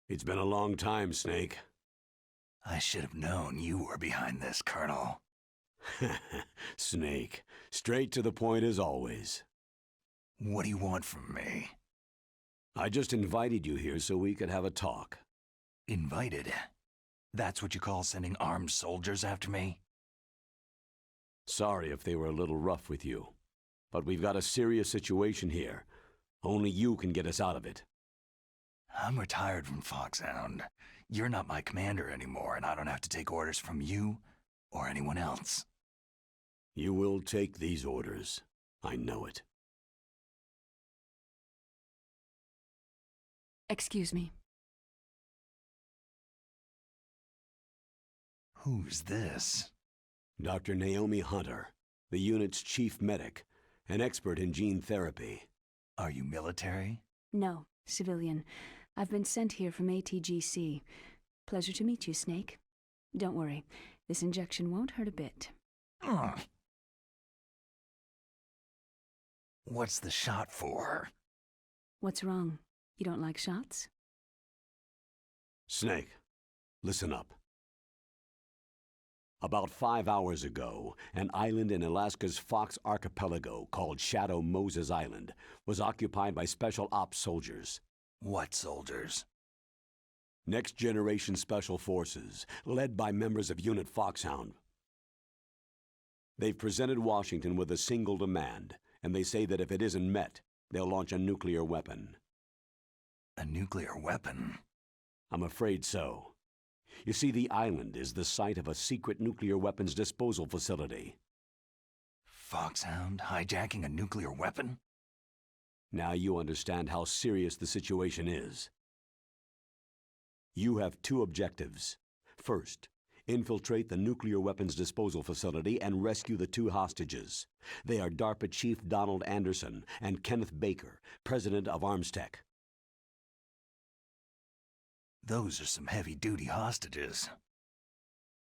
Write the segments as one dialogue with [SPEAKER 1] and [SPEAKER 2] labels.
[SPEAKER 1] It's been a long time, Snake.
[SPEAKER 2] I should have known you were behind this, Colonel.
[SPEAKER 1] Snake, straight to the point as always.
[SPEAKER 2] What do you want from me?
[SPEAKER 1] I just invited you here so we could have a talk.
[SPEAKER 2] Invited? That's what you call sending armed soldiers after me?
[SPEAKER 1] Sorry if they were a little rough with you, but we've got a serious situation here. Only you can get us out of it.
[SPEAKER 2] I'm retired from Foxhound. You're not my commander anymore, and I don't have to take orders from you or anyone else.
[SPEAKER 1] You will take these orders. I know it.
[SPEAKER 3] Excuse me.
[SPEAKER 2] Who's this?
[SPEAKER 1] Dr. Naomi Hunter, the unit's chief medic, an expert in gene therapy.
[SPEAKER 2] Are you military?
[SPEAKER 3] No, civilian. I've been sent here from ATGC. Pleasure to meet you, Snake. Don't worry, this injection won't hurt a bit.
[SPEAKER 2] What's the shot for?
[SPEAKER 3] What's wrong? You don't like shots?
[SPEAKER 1] Snake, listen up. About 5 hours ago, an island in Alaska's Fox Archipelago called Shadow Moses Island was occupied by Special Ops soldiers.
[SPEAKER 2] What soldiers?
[SPEAKER 1] Next Generation Special Forces, led by members of Unit Foxhound. They've presented Washington with a single demand, and they say that if it isn't met, they'll launch a nuclear weapon.
[SPEAKER 2] A nuclear weapon?
[SPEAKER 1] I'm afraid so. You see, the island is the site of a secret nuclear weapons disposal facility.
[SPEAKER 2] Foxhound hijacking a nuclear weapon?
[SPEAKER 1] Now you understand how serious the situation is. You have two objectives. First, infiltrate the nuclear weapons disposal facility and rescue the two hostages. They are DARPA Chief Donald Anderson and Kenneth Baker, President of Armstech.
[SPEAKER 2] Those are some heavy-duty hostages.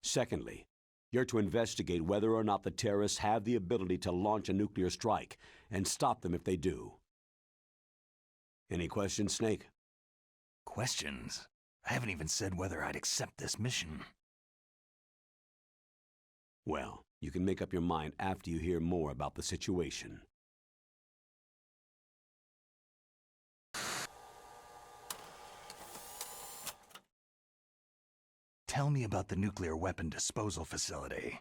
[SPEAKER 1] Secondly, you're to investigate whether or not the terrorists have the ability to launch a nuclear strike and stop them if they do. Any questions, Snake?
[SPEAKER 2] Questions? I haven't even said whether I'd accept this mission.
[SPEAKER 1] Well, you can make up your mind after you hear more about the situation.
[SPEAKER 2] Tell me about the nuclear weapon disposal facility.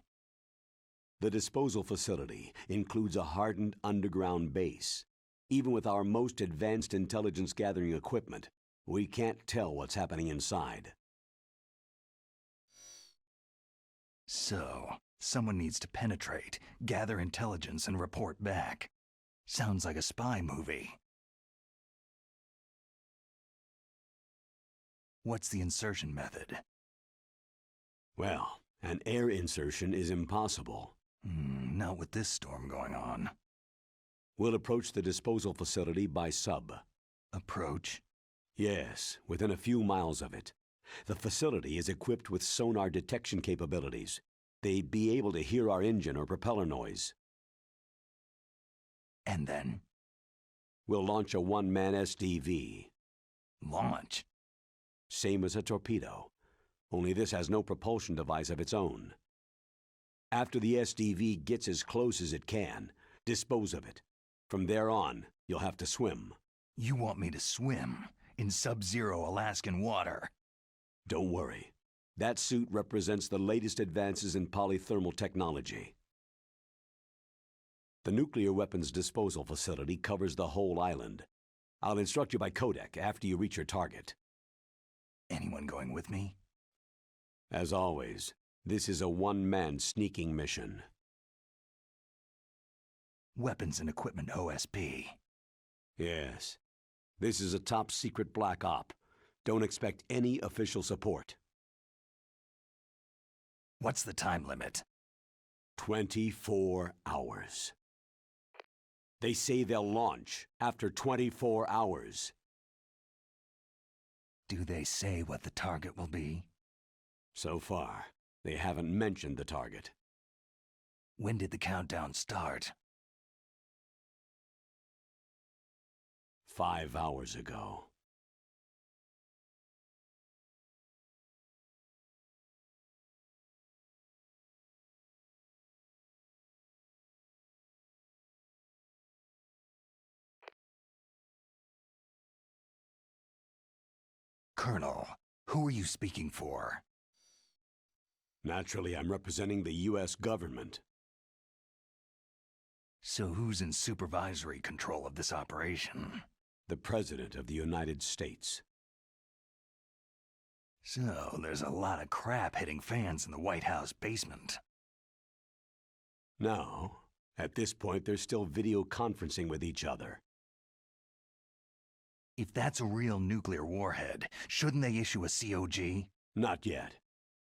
[SPEAKER 1] The disposal facility includes a hardened underground base. Even with our most advanced intelligence gathering equipment, we can't tell what's happening inside.
[SPEAKER 2] So, someone needs to penetrate, gather intelligence, and report back. Sounds like a spy movie. What's the insertion method?
[SPEAKER 1] Well, an air insertion is impossible.
[SPEAKER 2] Not with this storm going on.
[SPEAKER 1] We'll approach the disposal facility by sub.
[SPEAKER 2] Approach?
[SPEAKER 1] Yes, within a few miles of it. The facility is equipped with sonar detection capabilities. They'd be able to hear our engine or propeller noise.
[SPEAKER 2] And then?
[SPEAKER 1] We'll launch a one-man SDV.
[SPEAKER 2] Launch?
[SPEAKER 1] Same as a torpedo, only this has no propulsion device of its own. After the SDV gets as close as it can, dispose of it. From there on, you'll have to swim.
[SPEAKER 2] You want me to swim in sub-zero Alaskan water?
[SPEAKER 1] Don't worry. That suit represents the latest advances in polythermal technology. The nuclear weapons disposal facility covers the whole island. I'll instruct you by codec after you reach your target.
[SPEAKER 2] Anyone going with me?
[SPEAKER 1] As always, this is a one-man sneaking mission.
[SPEAKER 2] Weapons and equipment OSP.
[SPEAKER 1] Yes. This is a top-secret black op. Don't expect any official support.
[SPEAKER 2] What's the time limit?
[SPEAKER 1] 24 hours. They say they'll launch after 24 hours.
[SPEAKER 2] Do they say what the target will be?
[SPEAKER 1] So far, they haven't mentioned the target.
[SPEAKER 2] When did the countdown start?
[SPEAKER 1] 5 hours ago.
[SPEAKER 2] Colonel, who are you speaking for?
[SPEAKER 1] Naturally, I'm representing the U.S. government.
[SPEAKER 2] So who's in supervisory control of this operation?
[SPEAKER 1] The President of the United States.
[SPEAKER 2] So there's a lot of crap hitting fans in the White House basement.
[SPEAKER 1] No. At this point, they're still video conferencing with each other.
[SPEAKER 2] If that's a real nuclear warhead, shouldn't they issue a COG?
[SPEAKER 1] Not yet.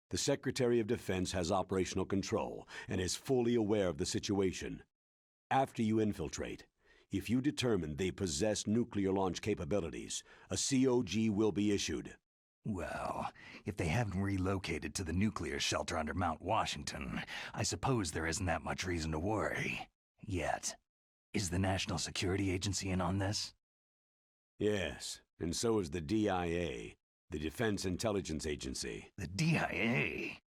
[SPEAKER 1] The Secretary of Defense has operational control and is fully aware of the situation. After you infiltrate, if you determine they possess nuclear launch capabilities, a COG will be issued.
[SPEAKER 2] Well, if they haven't relocated to the nuclear shelter under Mount Washington, I suppose there isn't that much reason to worry. Yet. Is the National Security Agency in on this?
[SPEAKER 1] Yes, and so is the DIA, the Defense Intelligence Agency.
[SPEAKER 2] The DIA?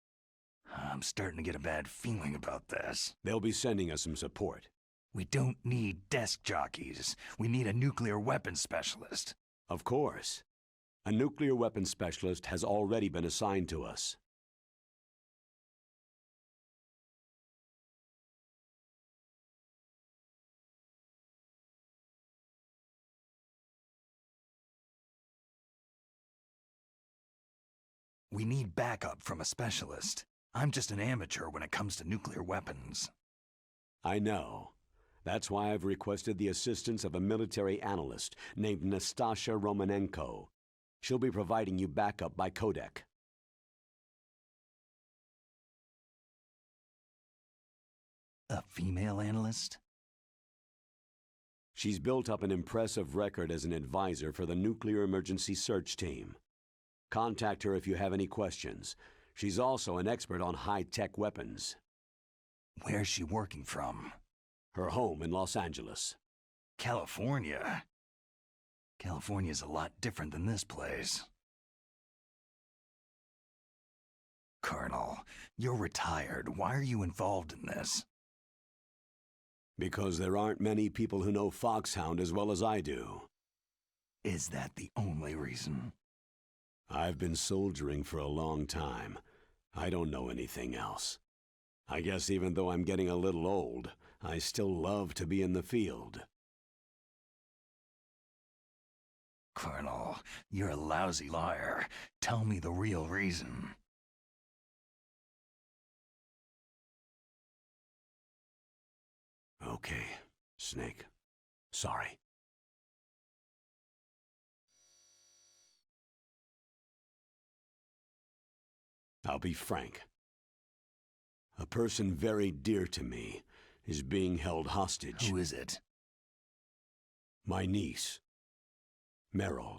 [SPEAKER 2] I'm starting to get a bad feeling about this.
[SPEAKER 1] They'll be sending us some support.
[SPEAKER 2] We don't need desk jockeys. We need a nuclear weapons specialist.
[SPEAKER 1] Of course. A nuclear weapons specialist has already been assigned to us.
[SPEAKER 2] We need backup from a specialist. I'm just an amateur when it comes to nuclear weapons.
[SPEAKER 1] I know. That's why I've requested the assistance of a military analyst named Nastasha Romanenko. She'll be providing you backup by codec.
[SPEAKER 2] A female analyst?
[SPEAKER 1] She's built up an impressive record as an advisor for the Nuclear Emergency Search Team. Contact her if you have any questions. She's also an expert on high-tech weapons.
[SPEAKER 2] Where's she working from?
[SPEAKER 1] Her home in Los Angeles.
[SPEAKER 2] California? California's a lot different than this place. Colonel, you're retired. Why are you involved in this?
[SPEAKER 1] Because there aren't many people who know Foxhound as well as I do.
[SPEAKER 2] Is that the only reason?
[SPEAKER 1] I've been soldiering for a long time. I don't know anything else. I guess even though I'm getting a little old, I still love to be in the field.
[SPEAKER 2] Colonel, you're a lousy liar. Tell me the real reason.
[SPEAKER 1] Okay, Snake. Sorry. I'll be frank. A person very dear to me is being held hostage.
[SPEAKER 2] Who is it?
[SPEAKER 1] My niece, Meryl.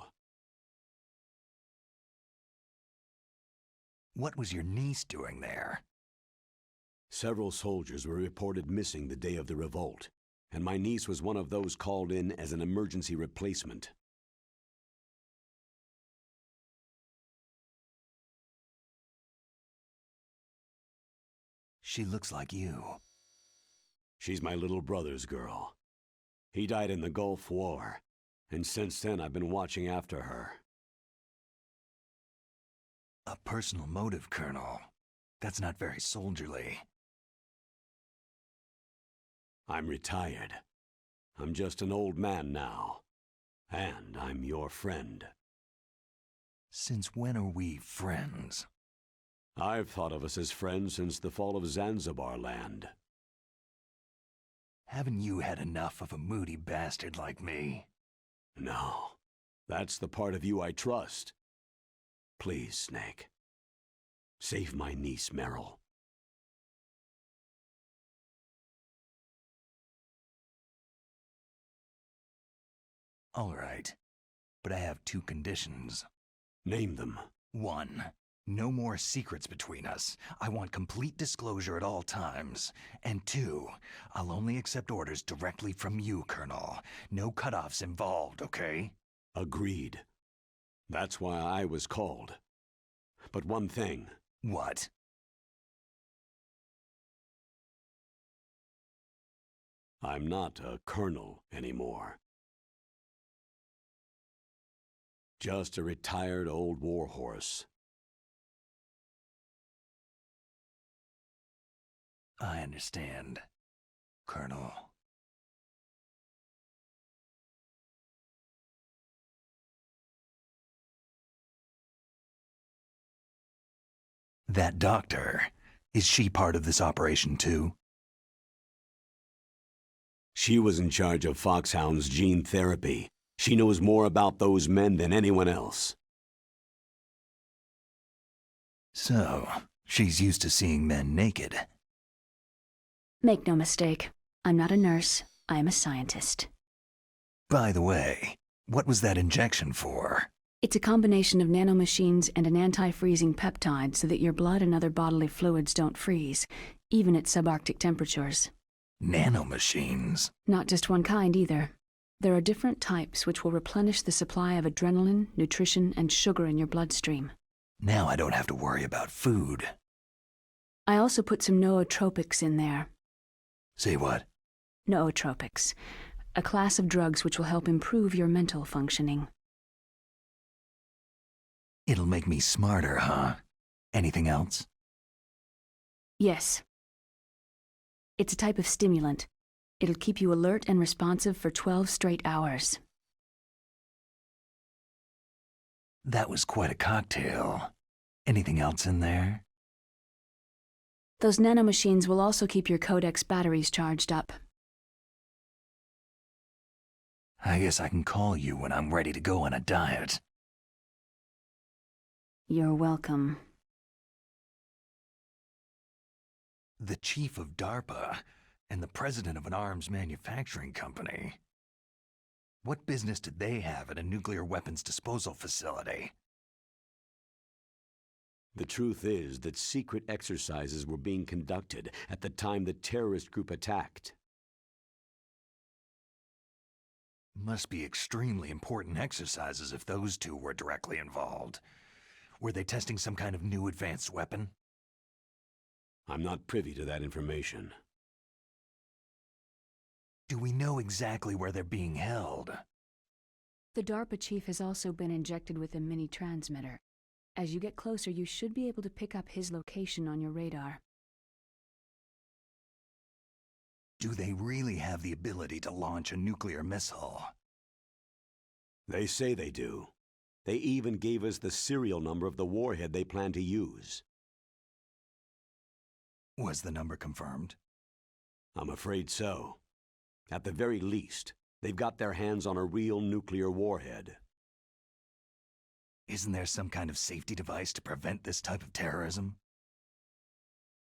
[SPEAKER 2] What was your niece doing there?
[SPEAKER 1] Several soldiers were reported missing the day of the revolt, and my niece was one of those called in as an emergency replacement.
[SPEAKER 2] She looks like you.
[SPEAKER 1] She's my little brother's girl. He died in the Gulf War, and since then I've been watching after her.
[SPEAKER 2] A personal motive, Colonel. That's not very soldierly.
[SPEAKER 1] I'm retired. I'm just an old man now. And I'm your friend.
[SPEAKER 2] Since when are we friends?
[SPEAKER 1] I've thought of us as friends since the fall of Zanzibar land.
[SPEAKER 2] Haven't you had enough of a moody bastard like me?
[SPEAKER 1] No. That's the part of you I trust. Please, Snake. Save my niece, Meryl.
[SPEAKER 2] All right. But I have two conditions.
[SPEAKER 1] Name them.
[SPEAKER 2] 1. No more secrets between us. I want complete disclosure at all times. And 2, I'll only accept orders directly from you, Colonel. No cutoffs involved, okay?
[SPEAKER 1] Agreed. That's why I was called. But one thing.
[SPEAKER 2] What?
[SPEAKER 1] I'm not a colonel anymore. Just a retired old warhorse.
[SPEAKER 2] I understand, Colonel. That doctor, is she part of this operation too?
[SPEAKER 1] She was in charge of Foxhound's gene therapy. She knows more about those men than anyone else.
[SPEAKER 2] So, she's used to seeing men naked.
[SPEAKER 3] Make no mistake, I'm not a nurse, I am a scientist.
[SPEAKER 2] By the way, what was that injection for?
[SPEAKER 3] It's a combination of nanomachines and an anti-freezing peptide so that your blood and other bodily fluids don't freeze, even at subarctic temperatures.
[SPEAKER 2] Nanomachines?
[SPEAKER 3] Not just one kind either. There are different types which will replenish the supply of adrenaline, nutrition, and sugar in your bloodstream.
[SPEAKER 2] Now I don't have to worry about food.
[SPEAKER 3] I also put some nootropics in there.
[SPEAKER 2] Say what?
[SPEAKER 3] Nootropics, a class of drugs which will help improve your mental functioning.
[SPEAKER 2] It'll make me smarter, huh? Anything else?
[SPEAKER 3] Yes. It's a type of stimulant. It'll keep you alert and responsive for 12 straight hours.
[SPEAKER 2] That was quite a cocktail. Anything else in there?
[SPEAKER 3] Those nanomachines will also keep your Codex batteries charged up.
[SPEAKER 2] I guess I can call you when I'm ready to go on a diet.
[SPEAKER 3] You're welcome.
[SPEAKER 2] The chief of DARPA and the president of an arms manufacturing company. What business did they have at a nuclear weapons disposal facility?
[SPEAKER 1] The truth is that secret exercises were being conducted at the time the terrorist group attacked.
[SPEAKER 2] Must be extremely important exercises if those two were directly involved. Were they testing some kind of new advanced weapon?
[SPEAKER 1] I'm not privy to that information.
[SPEAKER 2] Do we know exactly where they're being held?
[SPEAKER 3] The DARPA chief has also been injected with a mini-transmitter. As you get closer, you should be able to pick up his location on your radar.
[SPEAKER 2] Do they really have the ability to launch a nuclear missile?
[SPEAKER 1] They say they do. They even gave us the serial number of the warhead they plan to use.
[SPEAKER 2] Was the number confirmed?
[SPEAKER 1] I'm afraid so. At the very least, they've got their hands on a real nuclear warhead.
[SPEAKER 2] Isn't there some kind of safety device to prevent this type of terrorism?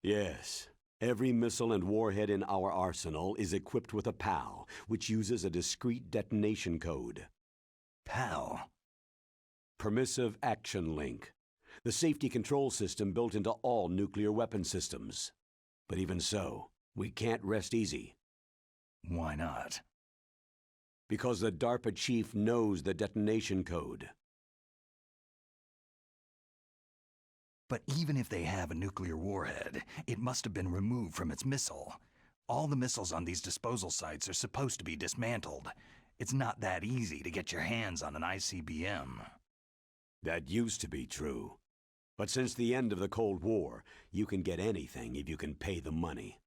[SPEAKER 1] Yes. Every missile and warhead in our arsenal is equipped with a PAL, which uses a discrete detonation code.
[SPEAKER 2] PAL?
[SPEAKER 1] Permissive Action Link. The safety control system built into all nuclear weapon systems. But even so, we can't rest easy.
[SPEAKER 2] Why not?
[SPEAKER 1] Because the DARPA chief knows the detonation code.
[SPEAKER 2] But even if they have a nuclear warhead, it must have been removed from its missile. All the missiles on these disposal sites are supposed to be dismantled. It's not that easy to get your hands on an ICBM.
[SPEAKER 1] That used to be true. But since the end of the Cold War, you can get anything if you can pay the money.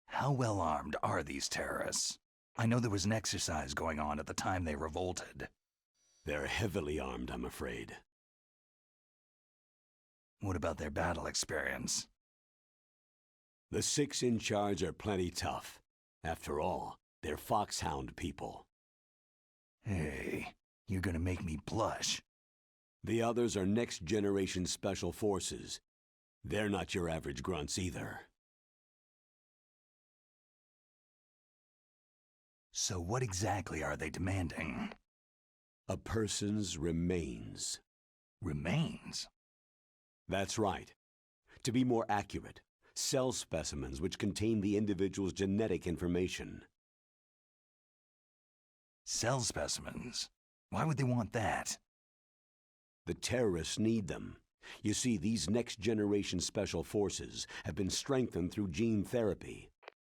[SPEAKER 2] How well armed are these terrorists? I know there was an exercise going on at the time they revolted.
[SPEAKER 1] They're heavily armed, I'm afraid.
[SPEAKER 2] What about their battle experience?
[SPEAKER 1] The 6 in charge are plenty tough. After all, they're Foxhound people.
[SPEAKER 2] Hey, you're gonna make me blush.
[SPEAKER 1] The others are next-generation special forces. They're not your average grunts either.
[SPEAKER 2] So what exactly are they demanding?
[SPEAKER 1] A person's remains.
[SPEAKER 2] Remains?
[SPEAKER 1] That's right. To be more accurate, cell specimens which contain the individual's genetic information.
[SPEAKER 2] Cell specimens? Why would they want that?
[SPEAKER 1] The terrorists need them. You see, these next-generation special forces have been strengthened through gene therapy.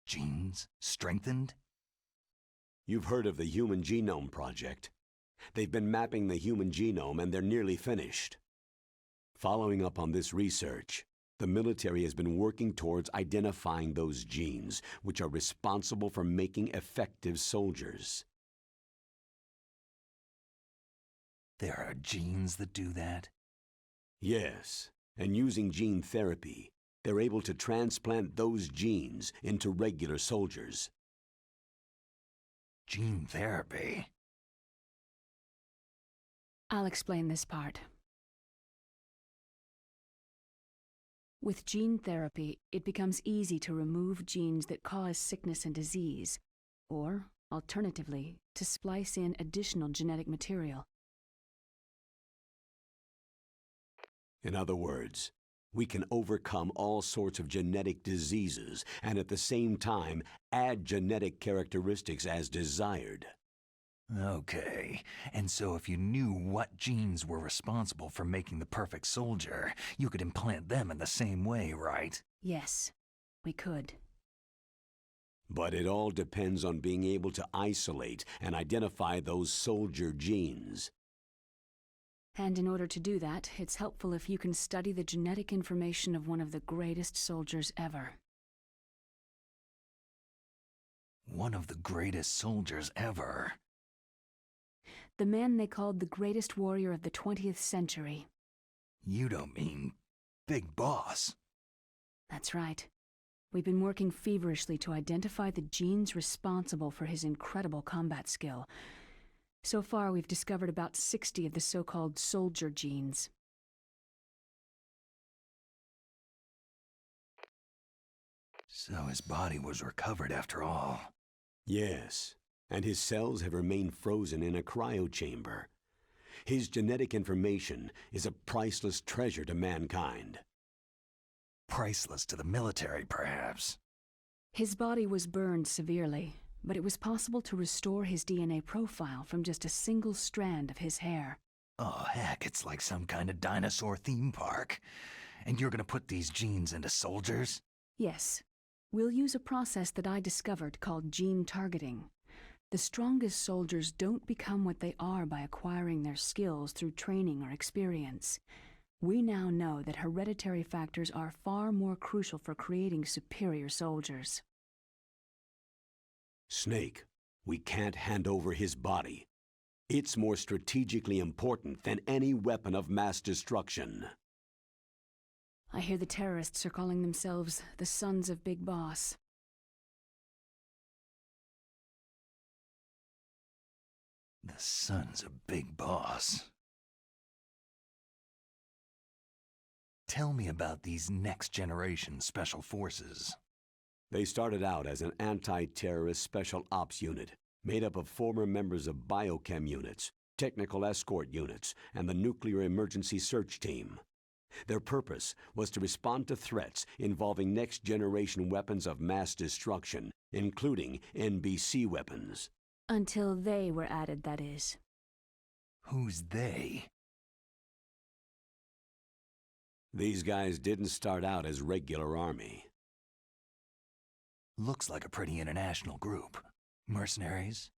[SPEAKER 2] Genes? Strengthened?
[SPEAKER 1] You've heard of the Human Genome Project. They've been mapping the human genome and they're nearly finished. Following up on this research, the military has been working towards identifying those genes which are responsible for making effective soldiers.
[SPEAKER 2] There are genes that do that?
[SPEAKER 1] Yes, and using gene therapy, they're able to transplant those genes into regular soldiers.
[SPEAKER 2] Gene therapy?
[SPEAKER 3] I'll explain this part. With gene therapy, it becomes easy to remove genes that cause sickness and disease, or, alternatively, to splice in additional genetic material.
[SPEAKER 1] In other words, we can overcome all sorts of genetic diseases and at the same time add genetic characteristics as desired.
[SPEAKER 2] Okay, and so if you knew what genes were responsible for making the perfect soldier, you could implant them in the same way, right?
[SPEAKER 3] Yes, we could.
[SPEAKER 1] But it all depends on being able to isolate and identify those soldier genes.
[SPEAKER 3] And in order to do that, it's helpful if you can study the genetic information of one of the greatest soldiers ever.
[SPEAKER 2] One of the greatest soldiers ever?
[SPEAKER 3] The man they called the greatest warrior of the 20th century.
[SPEAKER 2] You don't mean Big Boss?
[SPEAKER 3] That's right. We've been working feverishly to identify the genes responsible for his incredible combat skill. So far, we've discovered about 60 of the so-called soldier genes.
[SPEAKER 2] So his body was recovered after all.
[SPEAKER 1] Yes, and his cells have remained frozen in a cryochamber. His genetic information is a priceless treasure to mankind.
[SPEAKER 2] Priceless to the military, perhaps.
[SPEAKER 3] His body was burned severely, but it was possible to restore his DNA profile from just a single strand of his hair.
[SPEAKER 2] Oh, heck, it's like some kind of dinosaur theme park. And you're gonna put these genes into soldiers?
[SPEAKER 3] Yes. We'll use a process that I discovered called gene targeting. The strongest soldiers don't become what they are by acquiring their skills through training or experience. We now know that hereditary factors are far more crucial for creating superior soldiers.
[SPEAKER 1] Snake, we can't hand over his body. It's more strategically important than any weapon of mass destruction.
[SPEAKER 3] I hear the terrorists are calling themselves the Sons of Big Boss.
[SPEAKER 2] The Sons of Big Boss. Tell me about these next-generation special forces.
[SPEAKER 1] They started out as an anti-terrorist special ops unit, made up of former members of biochem units, technical escort units, and the nuclear emergency search team. Their purpose was to respond to threats involving next-generation weapons of mass destruction, including NBC weapons.
[SPEAKER 3] Until they were added, that is.
[SPEAKER 2] Who's they?
[SPEAKER 1] These guys didn't start out as regular army.
[SPEAKER 2] Looks like a pretty international group. Mercenaries?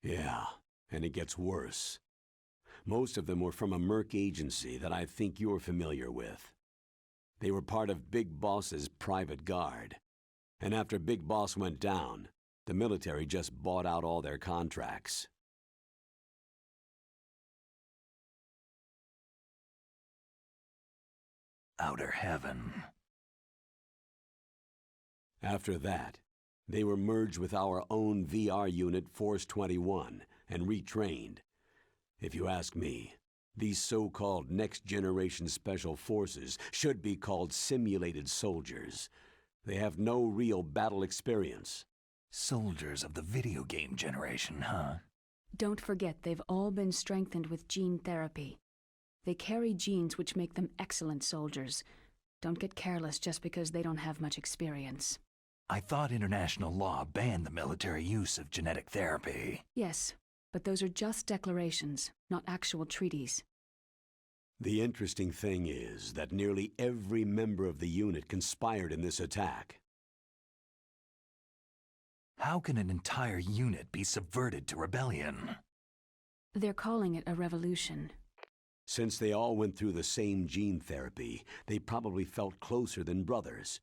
[SPEAKER 1] Yeah, and it gets worse. Most of them were from a merc agency that I think you're familiar with. They were part of Big Boss's private guard. And after Big Boss went down, the military just bought out all their contracts.
[SPEAKER 2] Outer Heaven.
[SPEAKER 1] After that, they were merged with our own VR unit Force 21 and retrained. If you ask me, these so-called next-generation special forces should be called simulated soldiers. They have no real battle experience.
[SPEAKER 2] Soldiers of the video game generation, huh?
[SPEAKER 3] Don't forget they've all been strengthened with gene therapy. They carry genes which make them excellent soldiers. Don't get careless just because they don't have much experience.
[SPEAKER 2] I thought international law banned the military use of genetic therapy.
[SPEAKER 3] Yes, but those are just declarations, not actual treaties.
[SPEAKER 1] The interesting thing is that nearly every member of the unit conspired in this attack.
[SPEAKER 2] How can an entire unit be subverted to rebellion?
[SPEAKER 3] They're calling it a revolution.
[SPEAKER 1] Since they all went through the same gene therapy, they probably felt closer than brothers.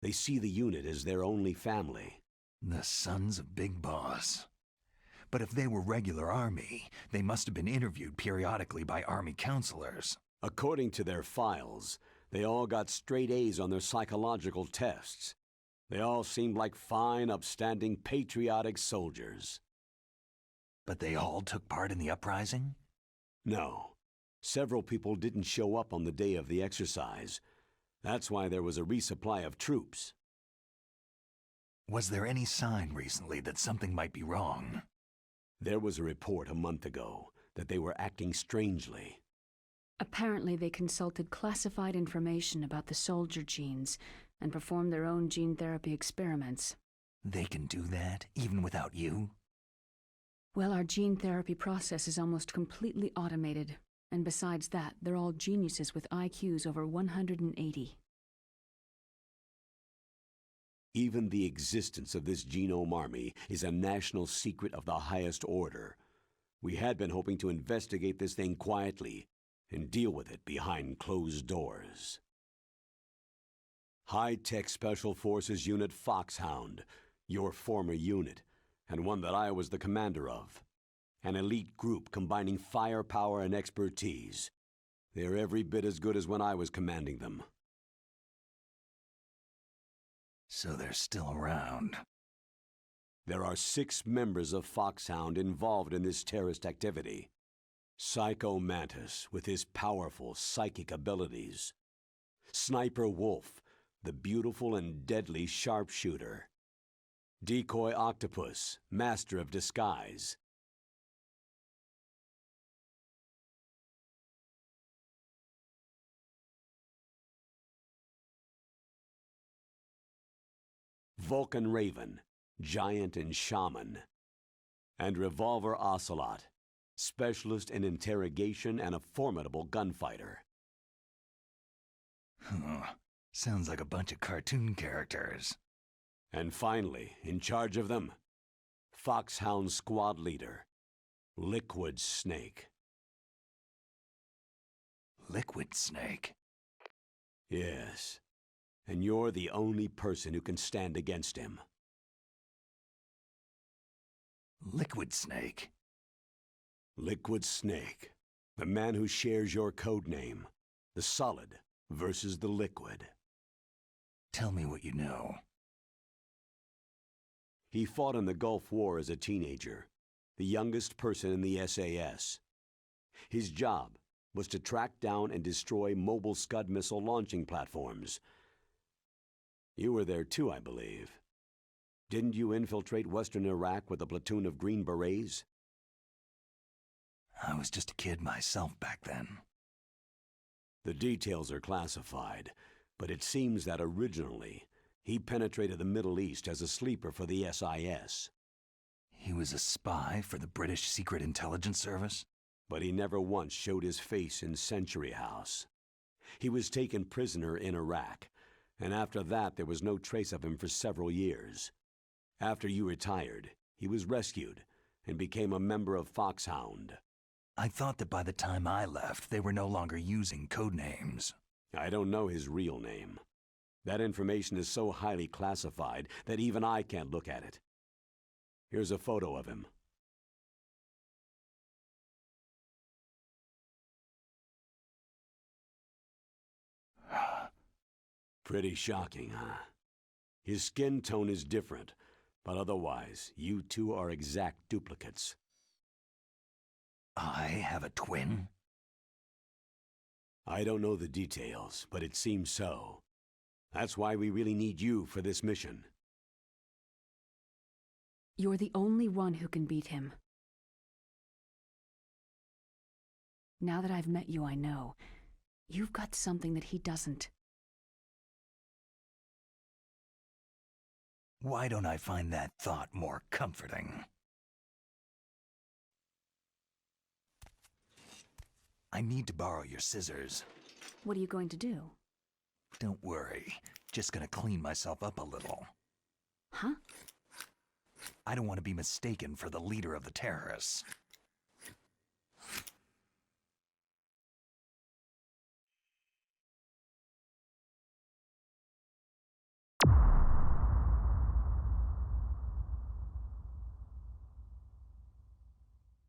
[SPEAKER 1] They see the unit as their only family.
[SPEAKER 2] The sons of Big Boss. But if they were regular Army, they must have been interviewed periodically by Army counselors.
[SPEAKER 1] According to their files, they all got straight A's on their psychological tests. They all seemed like fine, upstanding, patriotic soldiers.
[SPEAKER 2] But they all took part in the uprising?
[SPEAKER 1] No. Several people didn't show up on the day of the exercise. That's why there was a resupply of troops.
[SPEAKER 2] Was there any sign recently that something might be wrong?
[SPEAKER 1] There was a report a month ago that they were acting strangely.
[SPEAKER 3] Apparently they consulted classified information about the soldier genes and performed their own gene therapy experiments.
[SPEAKER 2] They can do that, even without you?
[SPEAKER 3] Well, our gene therapy process is almost completely automated. And besides that, they're all geniuses with IQs over 180.
[SPEAKER 1] Even the existence of this genome army is a national secret of the highest order. We had been hoping to investigate this thing quietly and deal with it behind closed doors. High-Tech Special Forces Unit Foxhound, your former unit, and one that I was the commander of. An elite group combining firepower and expertise. They're every bit as good as when I was commanding them.
[SPEAKER 2] So they're still around.
[SPEAKER 1] There are 6 members of Foxhound involved in this terrorist activity. Psycho Mantis, with his powerful psychic abilities. Sniper Wolf, the beautiful and deadly sharpshooter. Decoy Octopus, master of disguise. Vulcan Raven, giant and shaman. And Revolver Ocelot, specialist in interrogation and a formidable gunfighter.
[SPEAKER 2] Sounds like a bunch of cartoon characters.
[SPEAKER 1] And finally, in charge of them, Foxhound Squad Leader, Liquid Snake.
[SPEAKER 2] Liquid Snake?
[SPEAKER 1] Yes, and you're the only person who can stand against him.
[SPEAKER 2] Liquid Snake?
[SPEAKER 1] Liquid Snake, the man who shares your code name, the solid versus the liquid.
[SPEAKER 2] Tell me what you know.
[SPEAKER 1] He fought in the Gulf War as a teenager, the youngest person in the SAS. His job was to track down and destroy mobile Scud missile launching platforms. You were there too, I believe. Didn't you infiltrate western Iraq with a platoon of Green Berets?
[SPEAKER 2] I was just a kid myself back then.
[SPEAKER 1] The details are classified, but it seems that originally he penetrated the Middle East as a sleeper for the SIS.
[SPEAKER 2] He was a spy for the British Secret Intelligence Service?
[SPEAKER 1] But he never once showed his face in Century House. He was taken prisoner in Iraq, and after that there was no trace of him for several years. After you retired, he was rescued and became a member of Foxhound.
[SPEAKER 2] I thought that by the time I left, they were no longer using code names.
[SPEAKER 1] I don't know his real name. That information is so highly classified that even I can't look at it. Here's a photo of him. Pretty shocking, huh? His skin tone is different, but otherwise, you two are exact duplicates.
[SPEAKER 2] I have a twin?
[SPEAKER 1] I don't know the details, but it seems so. That's why we really need you for this mission.
[SPEAKER 3] You're the only one who can beat him. Now that I've met you, I know. You've got something that he doesn't.
[SPEAKER 2] Why don't I find that thought more comforting? I need to borrow your scissors.
[SPEAKER 3] What are you going to do?
[SPEAKER 2] Don't worry. Just gonna clean myself up a little.
[SPEAKER 3] Huh?
[SPEAKER 2] I don't want to be mistaken for the leader of the terrorists.